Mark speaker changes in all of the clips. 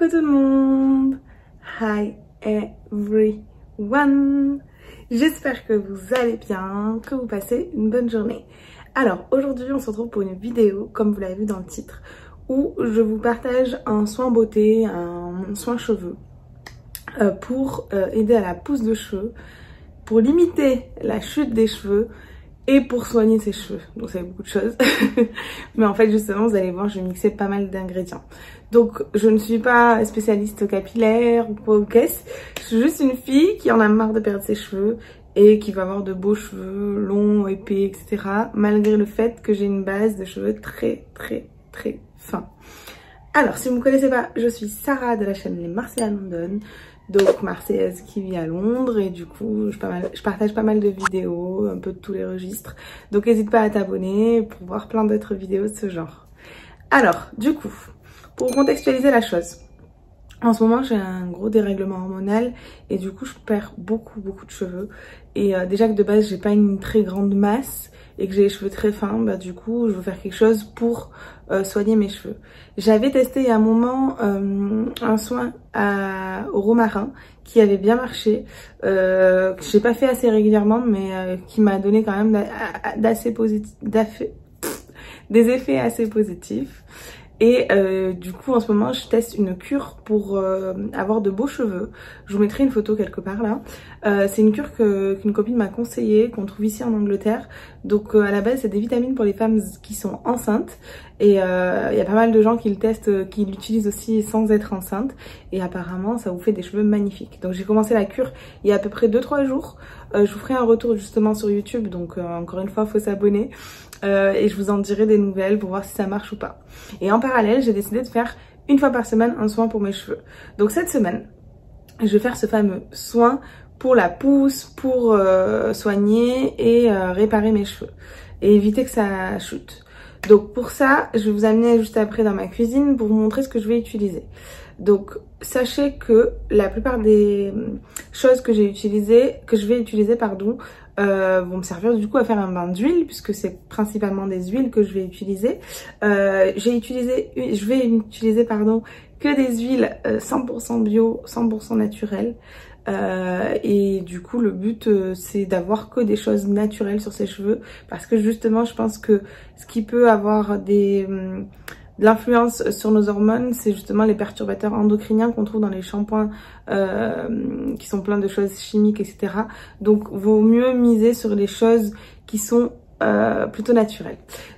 Speaker 1: Coucou tout le monde. Hi everyone. J'espère que vous allez bien, que vous passez une bonne journée. Alors aujourd'hui on se retrouve pour une vidéo, comme vous l'avez vu dans le titre, où je vous partage un soin beauté, un soin cheveux pour aider à la pousse de cheveux, pour limiter la chute des cheveux et pour soigner ses cheveux. Donc c'est beaucoup de choses. Mais en fait justement vous allez voir, je vais mixer pas mal d'ingrédients. Donc je ne suis pas spécialiste capillaire ou quoi ou qu'est-ce. Je suis juste une fille qui en a marre de perdre ses cheveux et qui va avoir de beaux cheveux longs, épais, etc. Malgré le fait que j'ai une base de cheveux très fins. Alors si vous ne me connaissez pas, je suis Sarah de la chaîne Les Marseillaises London. Donc marseillaise qui vit à Londres et du coup je partage pas mal de vidéos, un peu de tous les registres. Donc n'hésite pas à t'abonner pour voir plein d'autres vidéos de ce genre. Alors du coup, pour contextualiser la chose, en ce moment j'ai un gros dérèglement hormonal et du coup je perds beaucoup de cheveux. Et déjà que de base j'ai pas une très grande masse et que j'ai les cheveux très fins, bah du coup je veux faire quelque chose pour soigner mes cheveux. J'avais testé il y a un moment un soin au romarin qui avait bien marché, que j'ai pas fait assez régulièrement mais qui m'a donné quand même des effets assez positifs. Et du coup en ce moment je teste une cure pour avoir de beaux cheveux. Je vous mettrai une photo quelque part là. C'est une cure qu'une copine m'a conseillée, qu'on trouve ici en Angleterre. Donc à la base c'est des vitamines pour les femmes qui sont enceintes. Et il y a pas mal de gens qui le testent, qui l'utilisent aussi sans être enceinte. Et apparemment ça vous fait des cheveux magnifiques. Donc j'ai commencé la cure il y a à peu près 2-3 jours. Je vous ferai un retour justement sur YouTube. Donc encore une fois il faut s'abonner. Et je vous en dirai des nouvelles pour voir si ça marche ou pas. Et en parallèle, j'ai décidé de faire une fois par semaine un soin pour mes cheveux. Donc cette semaine, je vais faire ce fameux soin pour la pousse, pour soigner et réparer mes cheveux et éviter que ça chute. Donc pour ça, je vais vous amener juste après dans ma cuisine pour vous montrer ce que je vais utiliser. Donc sachez que la plupart des choses que je vais utiliser, vont me servir du coup à faire un bain d'huile puisque c'est principalement des huiles que je vais utiliser. Je vais utiliser que des huiles 100% bio, 100% naturelles. Et du coup le but c'est d'avoir que des choses naturelles sur ses cheveux parce que justement je pense que ce qui peut avoir de l'influence sur nos hormones, c'est justement les perturbateurs endocriniens qu'on trouve dans les shampoings qui sont pleins de choses chimiques, etc. Donc vaut mieux miser sur les choses qui sont plutôt naturelles.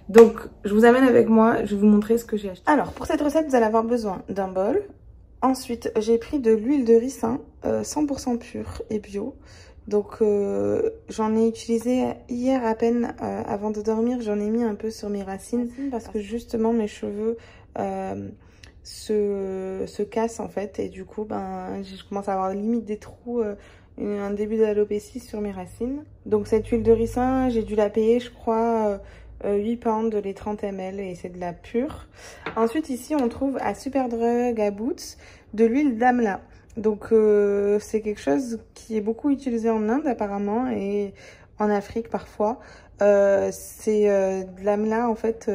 Speaker 1: Donc je vous amène avec moi, je vais vous montrer ce que j'ai acheté. Alors pour cette recette vous allez avoir besoin d'un bol. Ensuite j'ai pris de l'huile de ricin 100% pure et bio. Donc j'en ai utilisé hier à peine avant de dormir, j'en ai mis un peu sur mes racines parce que justement mes cheveux se cassent en fait et du coup je commence à avoir limite des trous, un début d'alopécie sur mes racines. Donc cette huile de ricin, j'ai dû la payer je crois 8 pounds les 30 ml et c'est de la pure. Ensuite ici on trouve à Superdrug, à Boots, de l'huile d'amla. Donc c'est quelque chose qui est beaucoup utilisé en Inde apparemment et en Afrique parfois. C'est de l'amla en fait,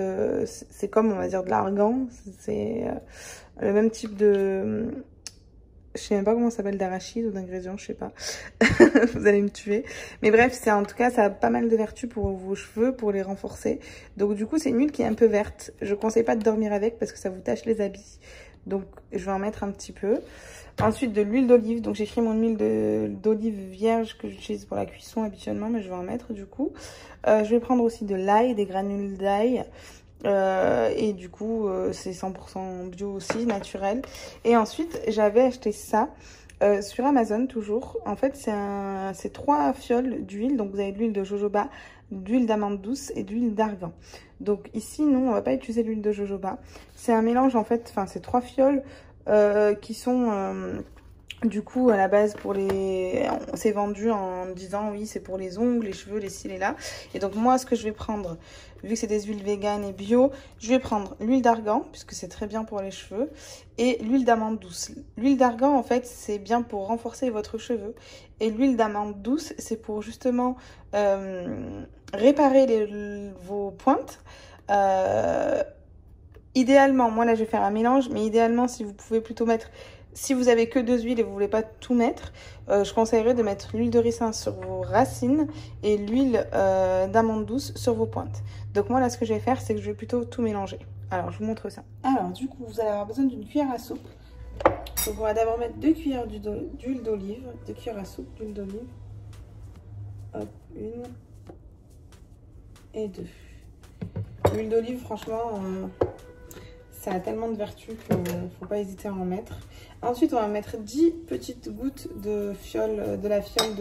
Speaker 1: c'est comme on va dire de l'argan. C'est le même type de... Je sais même pas comment ça s'appelle, d'arachide ou d'ingrédients, je sais pas. Vous allez me tuer. Mais bref, en tout cas, ça a pas mal de vertus pour vos cheveux, pour les renforcer. Donc du coup, c'est une huile qui est un peu verte. Je conseille pas de dormir avec parce que ça vous tache les habits. Donc je vais en mettre un petit peu. Ensuite de l'huile d'olive. Donc j'ai pris mon huile d'olive vierge que j'utilise pour la cuisson habituellement, mais je vais en mettre du coup. Je vais prendre aussi de l'ail, des granules d'ail. Et du coup c'est 100% bio aussi, naturel. Et ensuite j'avais acheté ça sur Amazon toujours. En fait c'est 3 fioles d'huile. Donc vous avez de l'huile de jojoba, d'huile d'amande douce et d'huile d'argan. Donc ici nous on va pas utiliser l'huile de jojoba. C'est un mélange en fait, c'est 3 fioles qui sont du coup à la base pour les... C'est vendu en disant oui c'est pour les ongles, les cheveux, les cils et là. Et donc moi ce que je vais prendre, vu que c'est des huiles véganes et bio, je vais prendre l'huile d'argan puisque c'est très bien pour les cheveux et l'huile d'amande douce. L'huile d'argan en fait c'est bien pour renforcer votre cheveu et l'huile d'amande douce c'est pour justement réparer vos pointes idéalement, moi là je vais faire un mélange, mais idéalement si vous pouvez plutôt mettre, si vous avez que 2 huiles et vous voulez pas tout mettre, je conseillerais de mettre l'huile de ricin sur vos racines et l'huile d'amande douce sur vos pointes. Donc moi là ce que je vais faire, c'est que je vais plutôt tout mélanger. Alors je vous montre ça. Alors du coup vous allez avoir besoin d'une cuillère à soupe. Donc on va d'abord mettre 2 cuillères d'huile d'olive, 2 cuillères à soupe d'huile d'olive. Hop, 1 et 2. L'huile d'olive, franchement, ça a tellement de vertus qu'il ne faut pas hésiter à en mettre. Ensuite, on va mettre 10 petites gouttes de fiole, de la fiole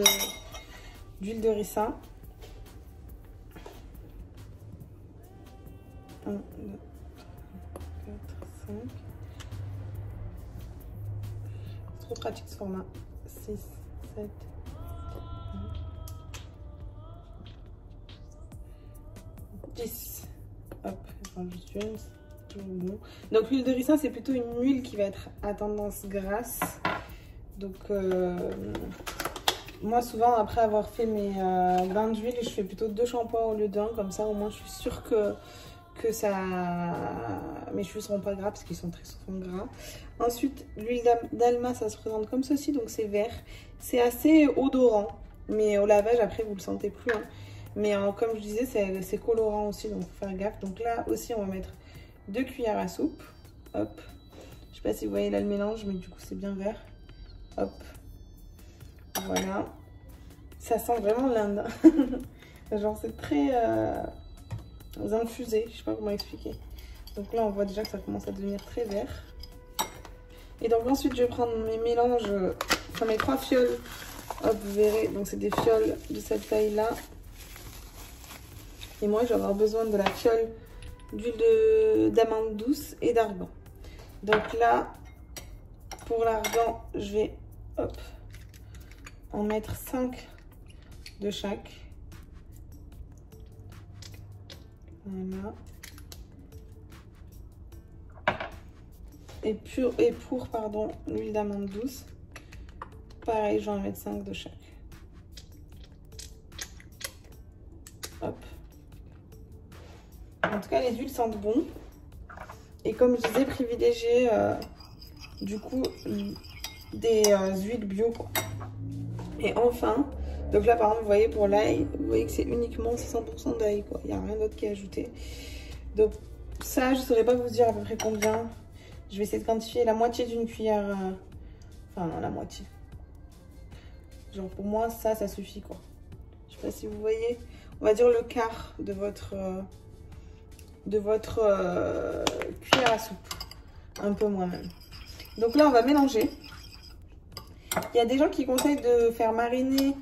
Speaker 1: d'huile de ricin. 1, 2, 3, 4, 5. C'est trop pratique ce format. 6, 7, 10. Hop, enfin, juste une, c'est tout bon. Donc l'huile de ricin, c'est plutôt une huile qui va être à tendance grasse. Donc moi souvent après avoir fait mes bains d'huile, je fais plutôt 2 shampoings au lieu d'un. Comme ça au moins je suis sûre que ça... mes cheveux seront pas gras parce qu'ils sont très souvent gras. Ensuite l'huile d'alma, ça se présente comme ceci, donc c'est vert. C'est assez odorant, mais au lavage après vous le sentez plus, hein. Mais comme je disais, c'est colorant aussi, donc faut faire gaffe. Donc là aussi, on va mettre 2 cuillères à soupe. Hop. Je sais pas si vous voyez là le mélange, mais du coup, c'est bien vert. Hop. Voilà. Ça sent vraiment l'Inde. Genre, c'est très infusé. Je sais pas comment expliquer. Donc là, on voit déjà que ça commence à devenir très vert. Et donc ensuite, je vais prendre mes mélanges, enfin mes 3 fioles. Hop, vous verrez. Donc c'est des fioles de cette taille-là. Et moi, je vais avoir besoin de la fiole d'huile d'amande douce et d'argan. Donc là, pour l'argan, je vais hop, en mettre 5 de chaque. Voilà. Et pour pardon, l'huile d'amande douce, pareil, je vais en mettre 5 de chaque. Hop. En tout cas, les huiles sentent bon. Et comme je disais, privilégier du coup des huiles bio, quoi. Et enfin, donc là par exemple, vous voyez pour l'ail, vous voyez que c'est uniquement 100% d'ail, quoi. Il n'y a rien d'autre qui est ajouté. Donc ça, je ne saurais pas vous dire à peu près combien. Je vais essayer de quantifier la moitié d'une cuillère. Enfin, non, la moitié. Genre pour moi, ça suffit, quoi. Je sais pas si vous voyez. On va dire le quart de votre cuillère à soupe. Un peu moins même. Donc là, on va mélanger. Il y a des gens qui conseillent de faire mariner,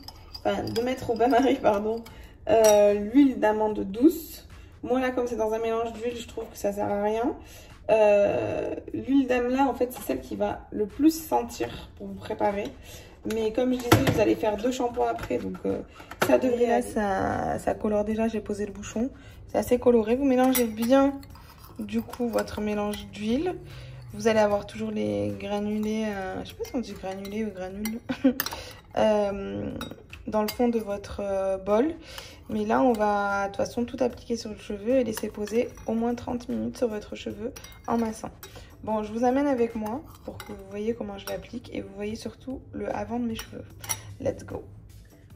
Speaker 1: enfin de mettre au bain-marie, pardon, l'huile d'amande douce. Moi là, comme c'est dans un mélange d'huile, je trouve que ça sert à rien. L'huile d'amla, en fait, c'est celle qui va le plus sentir pour vous préparer. Mais comme je disais, vous allez faire 2 shampoings après, donc ça devrait aller. Là, ça colore déjà, j'ai posé le bouchon. C'est assez coloré. Vous mélangez bien, du coup, votre mélange d'huile. Vous allez avoir toujours les granulés, je sais pas si on dit granulés ou granules, dans le fond de votre bol. Mais là, on va de toute façon tout appliquer sur le cheveu et laisser poser au moins 30 minutes sur votre cheveu en massant. Bon, je vous amène avec moi pour que vous voyez comment je l'applique et vous voyez surtout le avant de mes cheveux. Let's go.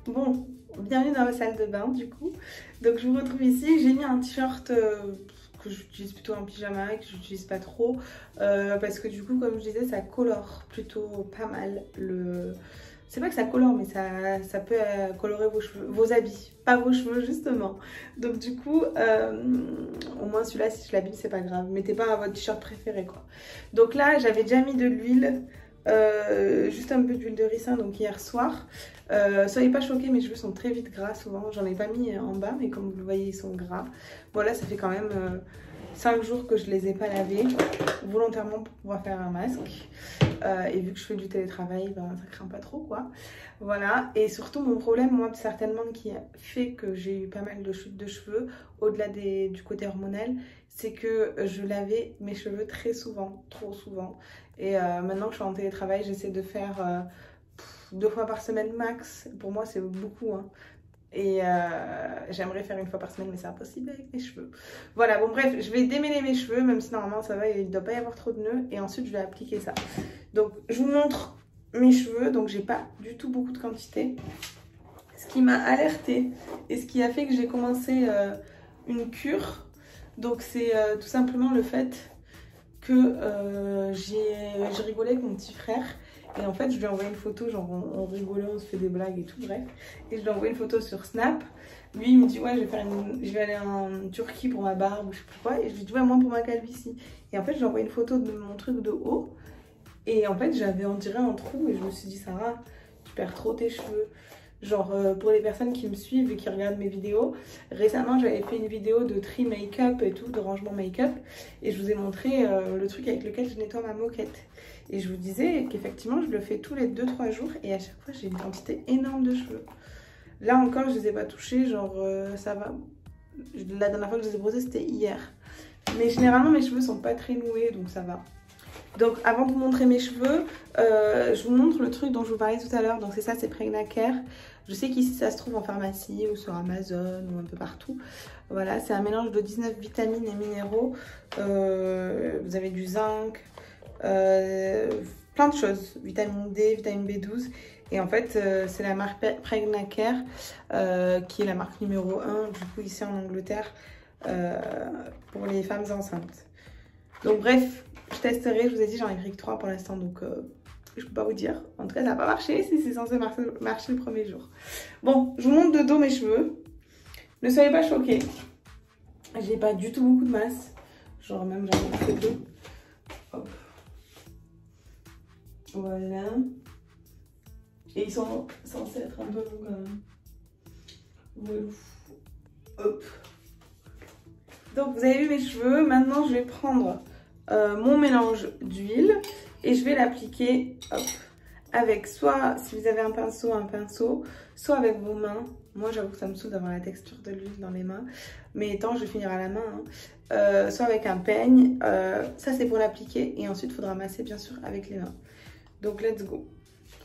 Speaker 1: Bon, bienvenue dans la salle de bain du coup. Donc je vous retrouve ici, j'ai mis un t-shirt que j'utilise plutôt en pyjama et que j'utilise pas trop parce que du coup, comme je disais, ça colore plutôt pas mal le... C'est pas que ça colore, mais ça peut colorer vos cheveux, vos habits, pas vos cheveux justement. Donc du coup, au moins celui-là, si je l'abîme, c'est pas grave. Mettez pas votre t-shirt préféré, quoi. Donc là, j'avais déjà mis de l'huile, juste un peu d'huile de ricin, donc hier soir. Soyez pas choqués, mes cheveux sont très vite gras souvent. J'en ai pas mis en bas, mais comme vous le voyez, ils sont gras. Voilà, ça fait quand même 5 jours que je les ai pas lavés volontairement pour pouvoir faire un masque. Et vu que je fais du télétravail, ben, ça craint pas trop, quoi. Voilà. Et surtout, mon problème, moi, certainement, qui a fait que j'ai eu pas mal de chutes de cheveux, au-delà du côté hormonal, c'est que je lavais mes cheveux très souvent, trop souvent. Et maintenant que je suis en télétravail, j'essaie de faire 2 fois par semaine max. Pour moi, c'est beaucoup, hein. Et j'aimerais faire une fois par semaine, mais c'est impossible avec mes cheveux. Voilà, bon bref, je vais démêler mes cheveux, même si normalement ça va, il ne doit pas y avoir trop de nœuds. Et ensuite, je vais appliquer ça. Donc, je vous montre mes cheveux. Donc, j'ai pas du tout beaucoup de quantité. Ce qui m'a alertée et ce qui a fait que j'ai commencé une cure. Donc, c'est tout simplement le fait que j'ai rigolé avec mon petit frère. Et en fait, je lui ai envoyé une photo, genre on rigolait, on se fait des blagues et tout, bref. Et je lui ai envoyé une photo sur Snap. Lui, il me dit, ouais, je vais aller en Turquie pour ma barbe ou je sais plus quoi. Et je lui dis, ouais, moi pour ma calvitie. Et en fait, je lui ai envoyé une photo de mon truc de haut. Et en fait, j'avais, on dirait, un trou. Et je me suis dit, Sarah, tu perds trop tes cheveux. Genre, pour les personnes qui me suivent et qui regardent mes vidéos, récemment, j'avais fait une vidéo de tri make-up et tout, de rangement make-up. Et je vous ai montré le truc avec lequel je nettoie ma moquette. Et je vous disais qu'effectivement, je le fais tous les 2-3 jours. Et à chaque fois, j'ai une quantité énorme de cheveux. Là encore, je ne les ai pas touchés. Genre, ça va. La dernière fois que je les ai brossés, c'était hier. Mais généralement, mes cheveux sont pas très noués, donc ça va. Donc, avant de vous montrer mes cheveux, je vous montre le truc dont je vous parlais tout à l'heure. Donc, c'est ça, c'est Pregna Care. Je sais qu'ici, ça se trouve en pharmacie ou sur Amazon ou un peu partout. Voilà, c'est un mélange de 19 vitamines et minéraux. Vous avez du zinc, plein de choses. Vitamine D, vitamine B12. Et en fait, c'est la marque Pregna Care qui est la marque numéro 1, du coup, ici en Angleterre, pour les femmes enceintes. Donc, bref. Je testerai, je vous ai dit, j'en ai pris que 3 pour l'instant, donc je peux pas vous dire. En tout cas, ça n'a pas marché si c'est censé marcher le premier jour. Bon, je vous montre de dos mes cheveux. Ne soyez pas choqués. J'ai pas du tout beaucoup de masse. Genre même, j'en ai très peu. Hop. Voilà. Et ils sont censés être un peu longs quand même. Voilà. Hop. Donc, vous avez vu mes cheveux. Maintenant, je vais prendre mon mélange d'huile et je vais l'appliquer avec soit, si vous avez un pinceau, soit avec vos mains. Moi j'avoue que ça me saoule d'avoir la texture de l'huile dans les mains, mais tant je vais finir à la main, hein. Soit avec un peigne, ça c'est pour l'appliquer et ensuite il faudra masser bien sûr avec les mains. Donc let's go.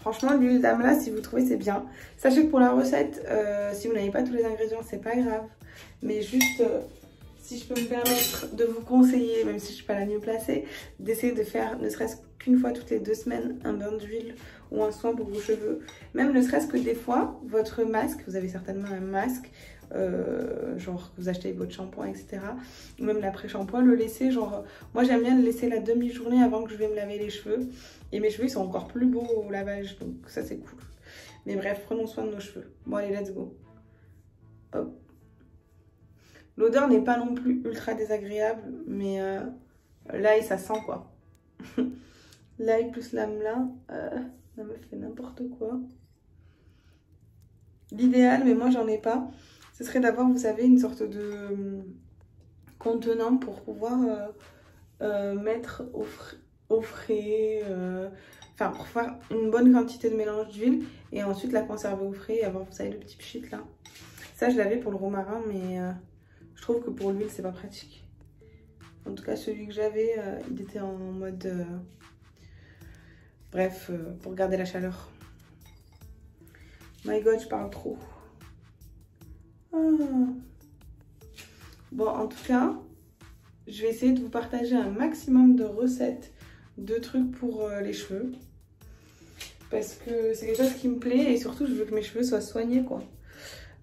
Speaker 1: Franchement l'huile d'amla, si vous trouvez, c'est bien. Sachez que pour la recette, si vous n'avez pas tous les ingrédients, c'est pas grave, mais juste si je peux me permettre de vous conseiller, même si je ne suis pas la mieux placée, d'essayer de faire ne serait-ce qu'une fois toutes les 2 semaines un bain d'huile ou un soin pour vos cheveux. Même ne serait-ce que des fois, votre masque, vous avez certainement un masque, genre que vous achetez votre shampoing, etc. Ou même l'après-shampoing, le laisser, genre, moi j'aime bien le laisser la demi-journée avant que je vais me laver les cheveux. Et mes cheveux ils sont encore plus beaux au lavage, donc ça c'est cool. Mais bref, prenons soin de nos cheveux. Bon allez, let's go. Hop. L'odeur n'est pas non plus ultra désagréable, mais l'ail, ça sent quoi. L'ail plus l'amla, ça me fait n'importe quoi. L'idéal, mais moi j'en ai pas, ce serait d'avoir, vous savez, une sorte de contenant pour pouvoir mettre au frais, enfin pour faire une bonne quantité de mélange d'huile et ensuite la conserver au frais et avoir, vous savez, le petit pchit là. Ça, je l'avais pour le romarin, mais je trouve que pour l'huile, c'est pas pratique. En tout cas, celui que j'avais, il était en mode... bref, pour garder la chaleur. My God, je parle trop. Ah. Bon, en tout cas, je vais essayer de vous partager un maximum de recettes, de trucs pour les cheveux. Parce que c'est quelque chose qui me plaît et surtout, je veux que mes cheveux soient soignés, quoi.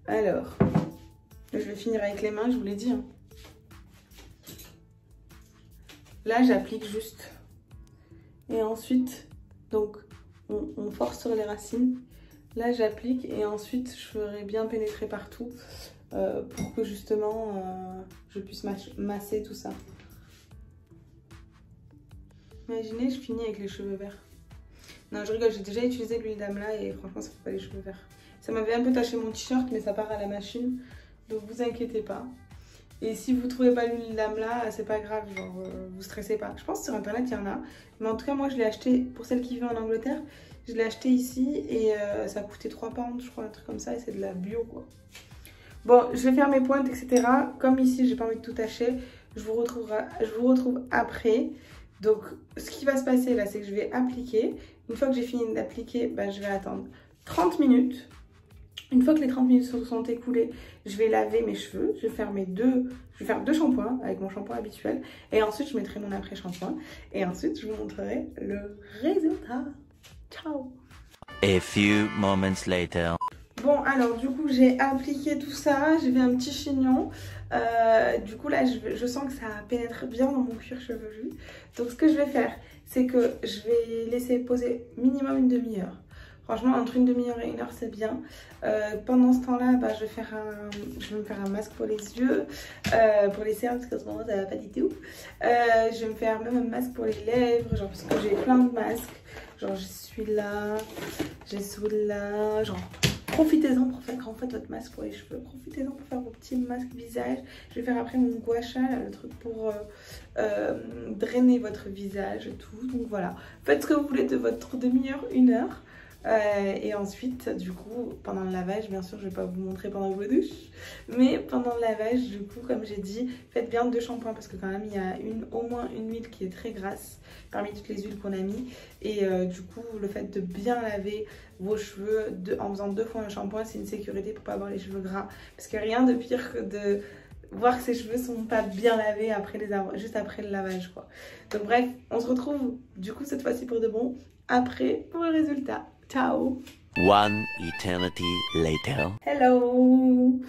Speaker 1: Alors... je vais finir avec les mains, je vous l'ai dit. Hein. Là, j'applique juste. Et ensuite, donc, on force sur les racines. Là, j'applique et ensuite, je ferai bien pénétrer partout pour que justement, je puisse masser tout ça. Imaginez, je finis avec les cheveux verts. Non, je rigole, j'ai déjà utilisé l'huile d'amla et franchement, ça fait pas les cheveux verts. Ça m'avait un peu taché mon t-shirt, mais ça part à la machine. Donc vous inquiétez pas. Et si vous trouvez pas l'huile d'amla, c'est pas grave, genre vous stressez pas. Je pense que sur internet il y en a. Mais en tout cas moi je l'ai acheté, pour celle qui vit en Angleterre, je l'ai acheté ici et ça a coûté 3 pounds, je crois, un truc comme ça, et c'est de la bio quoi. Bon, je vais faire mes pointes, etc. Comme ici j'ai pas envie de tout tâcher, je vous retrouve après. Donc ce qui va se passer là, c'est que je vais appliquer. Une fois que j'ai fini d'appliquer, bah, je vais attendre 30 minutes. Une fois que les 30 minutes se sont écoulées, je vais laver mes cheveux. Je vais faire deux shampoings avec mon shampoing habituel. Et ensuite, je mettrai mon après-shampoing. Et ensuite, je vous montrerai le résultat. Ciao!
Speaker 2: A few moments later.
Speaker 1: Bon, alors du coup, j'ai appliqué tout ça. J'ai fait un petit chignon. Du coup, là, je sens que ça pénètre bien dans mon cuir chevelu. Donc, ce que je vais faire, c'est que je vais laisser poser minimum une demi-heure. Franchement, entre une demi-heure et 1 heure, c'est bien. Pendant ce temps-là, bah, je vais me faire un masque pour les yeux, pour les cernes, parce qu'en ce moment, ça va pas du tout. Je vais me faire même un masque pour les lèvres, genre, parce que j'ai plein de masques. Genre, j'ai celui-là, j'ai celui-là, genre... Profitez-en pour faire en fait votre masque pour les cheveux. Profitez-en pour faire vos petits masques visage. Je vais faire après mon gua sha, là, le truc pour drainer votre visage et tout. Donc voilà, faites ce que vous voulez de votre demi-heure, 1 heure. Et ensuite, du coup, pendant le lavage, bien sûr, je vais pas vous montrer pendant vos douches, mais pendant le lavage, du coup, comme j'ai dit, faites bien 2 shampoings parce que quand même, il y a au moins une huile qui est très grasse parmi toutes les huiles qu'on a mis. Et du coup, le fait de bien laver vos cheveux en faisant 2 fois un shampoing, c'est une sécurité pour pas avoir les cheveux gras. Parce que rien de pire que de voir que ses cheveux sont pas bien lavés juste après le lavage, quoi. Donc bref, on se retrouve du coup cette fois-ci pour de bon après pour le résultat. Ciao!
Speaker 2: One eternity later.
Speaker 1: Hello!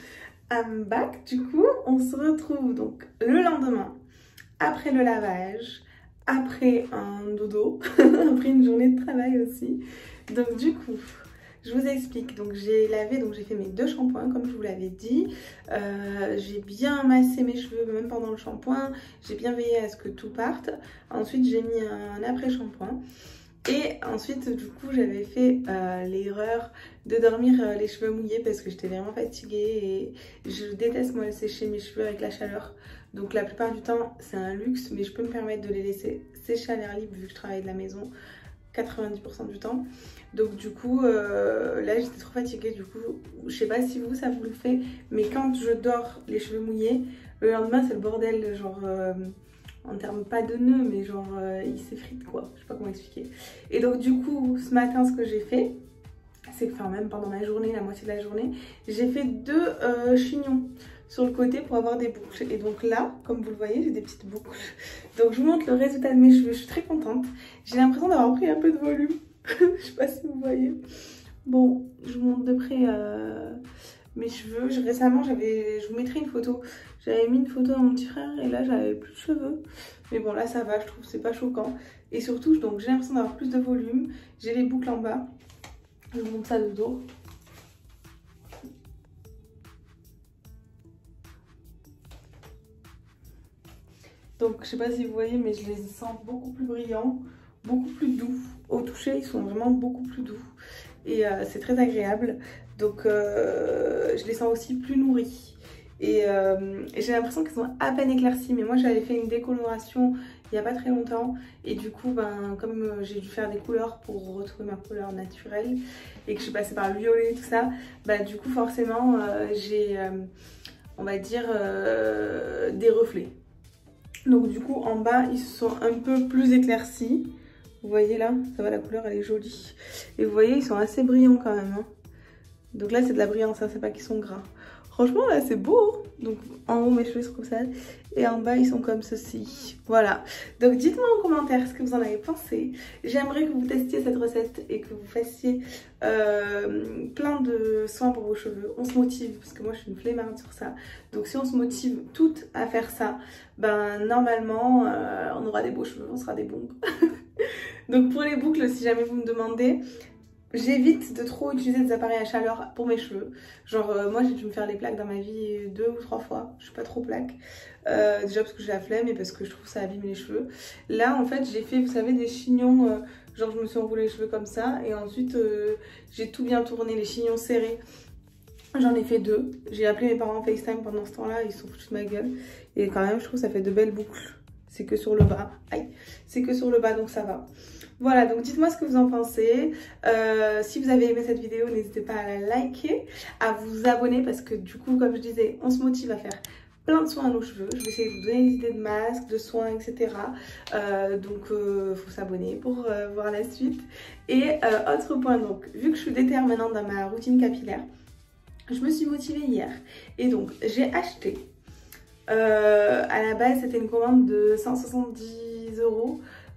Speaker 1: I'm back. Du coup, on se retrouve donc le lendemain, après le lavage, après un dodo, après une journée de travail aussi. Donc du coup, je vous explique. Donc j'ai lavé, donc j'ai fait mes 2 shampoings comme je vous l'avais dit. J'ai bien massé mes cheveux même pendant le shampoing. J'ai bien veillé à ce que tout parte. Ensuite, j'ai mis un après-shampoing. Et ensuite, du coup, j'avais fait l'erreur de dormir les cheveux mouillés parce que j'étais vraiment fatiguée et je déteste moi sécher mes cheveux avec la chaleur. Donc la plupart du temps, c'est un luxe, mais je peux me permettre de les laisser sécher à l'air libre vu que je travaille de la maison 90% du temps. Donc du coup, là j'étais trop fatiguée, du coup, je sais pas si vous, ça vous le fait, mais quand je dors les cheveux mouillés, le lendemain c'est le bordel, genre... en termes pas de nœuds, mais genre il s'effrite quoi, je sais pas comment expliquer. Et donc du coup ce matin ce que j'ai fait, c'est que enfin même pendant la journée, la moitié de la journée, j'ai fait 2 chignons sur le côté pour avoir des boucles. Et donc là, comme vous le voyez, j'ai des petites boucles. Donc je vous montre le résultat de mes cheveux, je suis très contente. J'ai l'impression d'avoir pris un peu de volume, je sais pas si vous voyez. Bon, je vous montre de près mes cheveux. Récemment, je vous mettrai une photo. J'avais mis une photo à mon petit frère et là, j'avais plus de cheveux. Mais bon, là, ça va, je trouve, c'est pas choquant. Et surtout, donc j'ai l'impression d'avoir plus de volume. J'ai les boucles en bas. Je vous montre ça de dos. Donc, je sais pas si vous voyez, mais je les sens beaucoup plus brillants, beaucoup plus doux. Au toucher, ils sont vraiment beaucoup plus doux. Et c'est très agréable. Donc, je les sens aussi plus nourris. Et j'ai l'impression qu'ils sont à peine éclaircis. Mais moi, j'avais fait une décoloration il n'y a pas très longtemps. Et du coup, ben, comme j'ai dû faire des couleurs pour retrouver ma couleur naturelle et que je suis passée par le violet et tout ça, ben, du coup, forcément, j'ai, on va dire, des reflets. Donc du coup, en bas, ils sont un peu plus éclaircis. Vous voyez là, ça va, la couleur, elle est jolie. Et vous voyez, ils sont assez brillants quand même. Hein. Donc là, c'est de la brillance, hein, c'est pas qu'ils sont gras. Franchement, là, c'est beau. Hein. Donc en haut, mes cheveux sont comme ça. Et en bas, ils sont comme ceci. Voilà. Donc dites-moi en commentaire ce que vous en avez pensé. J'aimerais que vous testiez cette recette et que vous fassiez plein de soins pour vos cheveux. On se motive, parce que moi, je suis une flemmarde sur ça. Donc si on se motive toutes à faire ça, ben normalement, on aura des beaux cheveux, on sera des bombes. Donc pour les boucles, si jamais vous me demandez... J'évite de trop utiliser des appareils à chaleur pour mes cheveux. Genre moi j'ai dû me faire les plaques dans ma vie 2 ou 3 fois. Je suis pas trop plaque. Déjà parce que j'ai la flemme et parce que je trouve que ça abîme les cheveux. Là en fait j'ai fait, vous savez, des chignons. Genre je me suis enroulé les cheveux comme ça. Et ensuite j'ai tout bien tourné, les chignons serrés. J'en ai fait 2. J'ai appelé mes parents en FaceTime pendant ce temps-là. Ils sont foutus de ma gueule. Et quand même je trouve que ça fait de belles boucles. C'est que sur le bas. Aïe. C'est que sur le bas donc ça va. Voilà, donc dites-moi ce que vous en pensez. Si vous avez aimé cette vidéo, n'hésitez pas à la liker, à vous abonner parce que du coup, comme je disais, on se motive à faire plein de soins à nos cheveux. Je vais essayer de vous donner des idées de masques, de soins, etc. Donc, faut s'abonner pour voir la suite. Et autre point, donc, vu que je suis déterre maintenant dans ma routine capillaire, Je me suis motivée hier et donc j'ai acheté, à la base c'était une commande de 170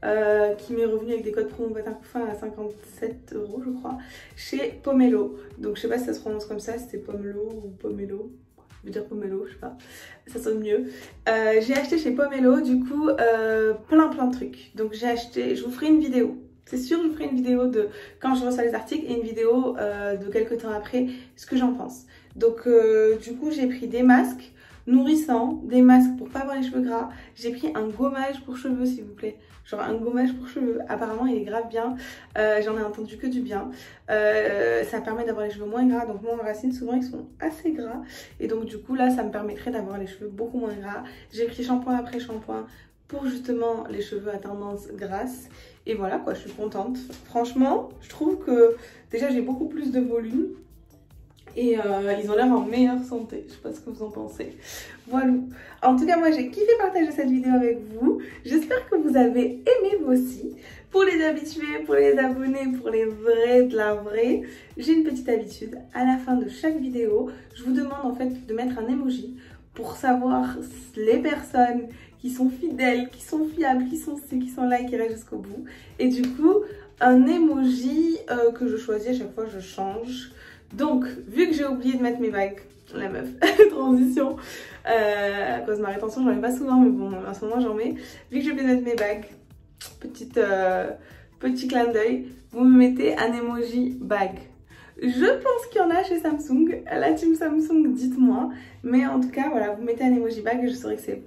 Speaker 1: € qui m'est revenue avec des codes promo Batin-Couffin à 57 € je crois, chez Pomelo. Donc je sais pas si ça se prononce comme ça, c'était Pomelo ou Pomelo. Je veux dire Pomelo, je sais pas, ça sonne mieux. J'ai acheté chez Pomelo du coup plein de trucs. Donc j'ai acheté, je vous ferai une vidéo. C'est sûr, je vous ferai une vidéo de quand je reçois les articles et une vidéo de quelques temps après, ce que j'en pense. Donc du coup, j'ai pris des masques nourrissants, des masques pour pas avoir les cheveux gras. J'ai pris un gommage pour cheveux, s'il vous plaît. Genre un gommage pour cheveux. Apparemment, il est grave bien. J'en ai entendu que du bien. Ça permet d'avoir les cheveux moins gras. Donc moi, en racine, souvent, ils sont assez gras. Et donc du coup, là, ça me permettrait d'avoir les cheveux beaucoup moins gras. J'ai pris shampoing après shampoing pour justement les cheveux à tendance grasse. Et voilà quoi, je suis contente. Franchement, je trouve que déjà j'ai beaucoup plus de volume. Et ils ont l'air en meilleure santé. Je sais pas ce que vous en pensez. Voilà. En tout cas, moi j'ai kiffé partager cette vidéo avec vous. J'espère que vous avez aimé vous aussi. Pour les habitués, pour les abonnés, pour les vrais de la vraie, j'ai une petite habitude. À la fin de chaque vidéo, je vous demande en fait de mettre un emoji pour savoir les personnes qui sont fidèles, qui sont fiables, qui sont là et qui restent jusqu'au bout. Et du coup, un emoji que je choisis à chaque fois, je change. Donc, vu que j'ai oublié de mettre mes bagues, la meuf, transition, à cause de ma rétention, j'en mets pas souvent, mais bon, en ce moment j'en mets. Vu que j'ai oublié de mettre mes bagues, petit clin d'œil, vous me mettez un emoji bague. Je pense qu'il y en a chez Samsung, la team Samsung, dites-moi. Mais en tout cas, voilà, vous mettez un emoji bague et je saurai que c'est vous.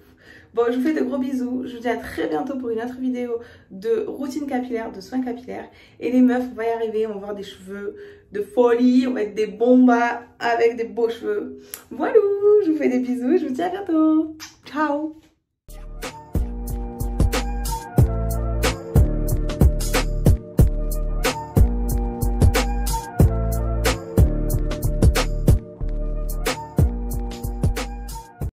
Speaker 1: Bon, je vous fais de gros bisous. Je vous dis à très bientôt pour une autre vidéo de routine capillaire, de soins capillaires. Et les meufs, on va y arriver, on va avoir des cheveux de folie, on va être des bombas avec des beaux cheveux. Voilà, je vous fais des bisous et je vous dis à bientôt. Ciao!